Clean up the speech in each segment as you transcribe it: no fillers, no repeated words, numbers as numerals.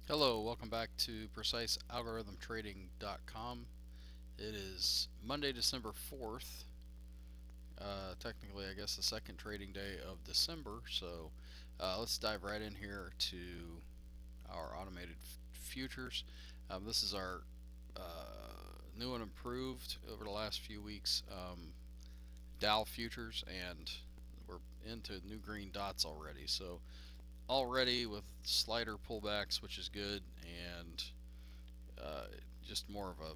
Hello, welcome back to PreciseAlgorithmTrading.com. It is Monday, December 4th. Technically, I guess the second trading day of December. So let's dive right in here to our automated futures. This is our new and improved over the last few weeks Dow futures, and we're into new green dots already. So already with slider pullbacks, which is good, and just more of a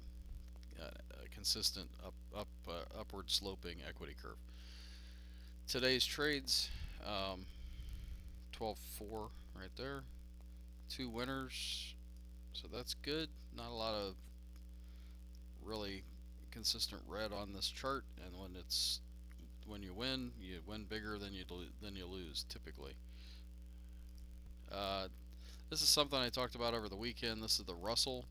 consistent upward sloping equity curve. Today's trades, 12.4 right there, two winners, so that's good. Not a lot of really consistent red on this chart, and when you win bigger than you lose typically. Uh, this is something I talked about over the weekend. This is the Russell.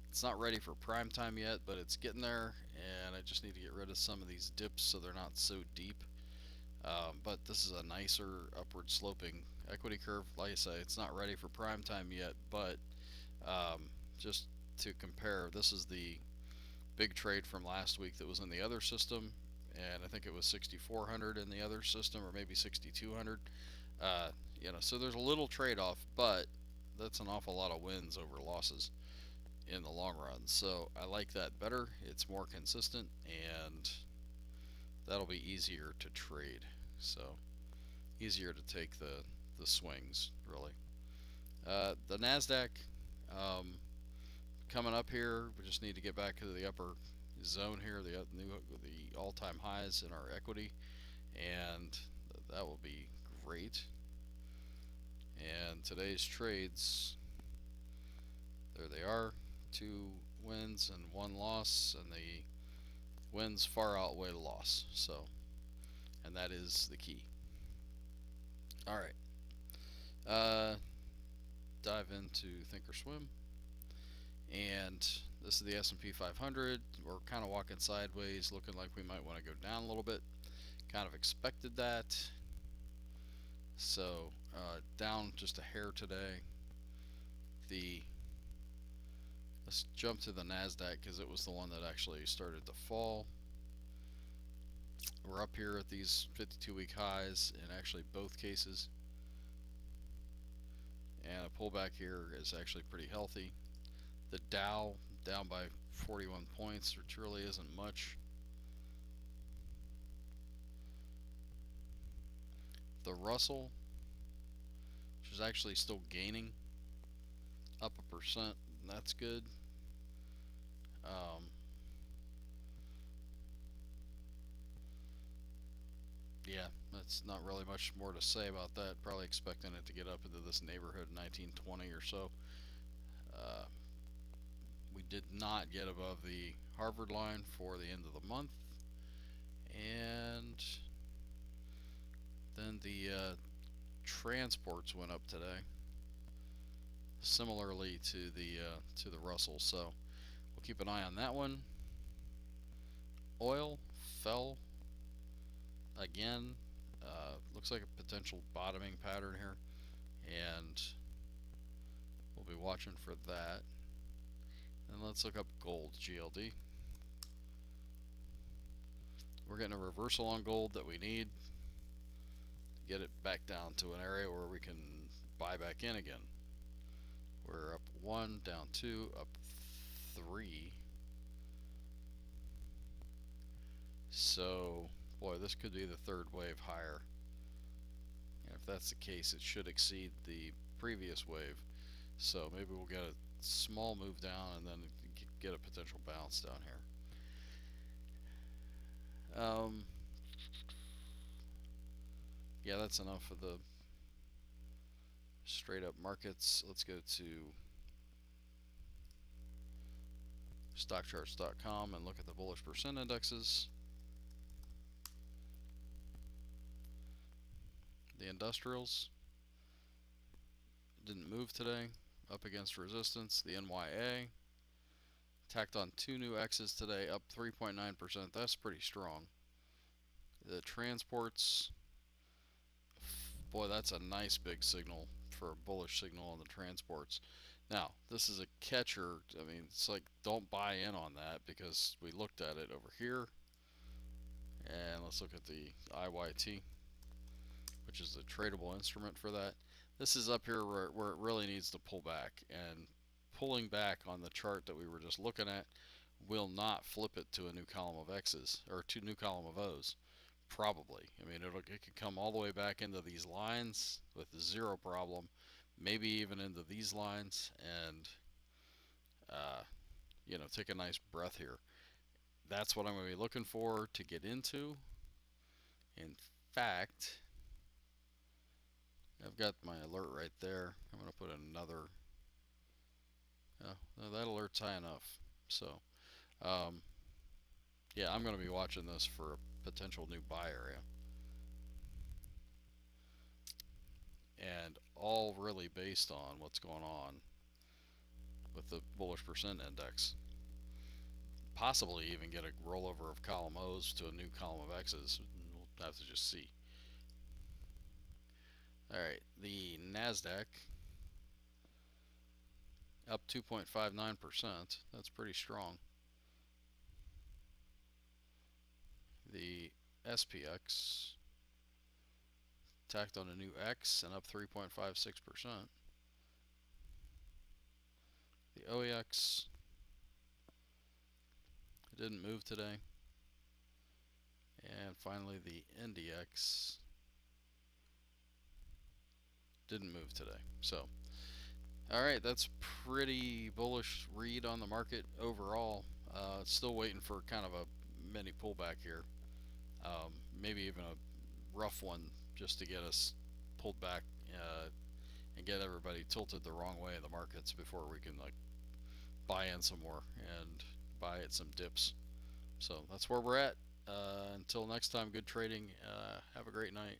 It's not ready for prime time yet, but it's getting there, and I just need to get rid of some of these dips so they're not so deep. But this is a nicer upward sloping equity curve. Like I say, it's not ready for prime time yet, but just to compare, this is the big trade from last week that was in the other system, and I think it was 6,400 in the other system, or maybe 6,200. So there's a little trade-off, but that's an awful lot of wins over losses in the long run. So I like that better. It's more consistent, and that'll be easier to trade. So easier to take the swings really. The Nasdaq, um, coming up here. We just need to get back to the upper zone here, the all-time highs in our equity, and that will be great. And today's trades, there they are, two wins and one loss, and the wins far outweigh the loss. So, and that is the key. All right, uh, dive into Thinkorswim, and this is the S&P 500. We're kind of walking sideways, looking like we might want to go down a little bit. Kind of expected that. So down just a hair today. The Let's jump to the Nasdaq because it was the one that actually started to fall. We're up here at these 52-week highs in actually both cases, and a pullback here is actually pretty healthy. The Dow down by 41 points, which really isn't much. The Russell, which is actually still gaining, up 1%, and that's good. Um, yeah, that's not really much more to say about that. Probably expecting it to get up into this neighborhood 1920 or so. Uh, we did not get above the Harvard line for the end of the month, and then the transports went up today, similarly to the Russell. So we'll keep an eye on that one. Oil fell again. Looks like a potential bottoming pattern here, and we'll be watching for that. And let's look up gold, GLD. We're getting a reversal on gold that we need to get it back down to an area where we can buy back in again. We're up 1, down 2, up 3. So, boy, this could be the third wave higher. And if that's the case, it should exceed the previous wave. So maybe we'll get a small move down and then get a potential bounce down here. Um, yeah, that's enough of the straight up markets. Let's go to stockcharts.com and look at the bullish percent indexes. The industrials didn't move today, up against resistance. The NYA tacked on two new X's today, up 3.9%. That's pretty strong. The transports, boy, that's a nice big signal for a bullish signal on the transports. Now, this is a catcher. I mean, it's like don't buy in on that because we looked at it over here. And let's look at the IYT, which is the tradable instrument for that. This is up here where it really needs to pull back. And pulling back on the chart that we were just looking at will not flip it to a new column of X's or to a new column of O's. Probably. I mean, it could come all the way back into these lines with zero problem, maybe even into these lines, and uh, take a nice breath here. That's what I'm going to be looking for to get into. In fact, I've got my alert right there. I'm going to put another. No, that alert's high enough. So, um, yeah, I'm going to be watching this for a potential new buy area. And all really based on what's going on with the bullish percent index. Possibly even get a rollover of column O's to a new column of X's. We'll have to just see. All right, the Nasdaq up 2.59%. That's pretty strong. The SPX tacked on a new X and up 3.56%. The OEX, it didn't move today. And finally, the NDX didn't move today. So, all right, that's pretty bullish read on the market overall. Still waiting for kind of a mini pullback here. Maybe even a rough one just to get us pulled back and get everybody tilted the wrong way in the markets before we can like buy in some more and buy at some dips. So that's where we're at. Until next time, good trading. Have a great night.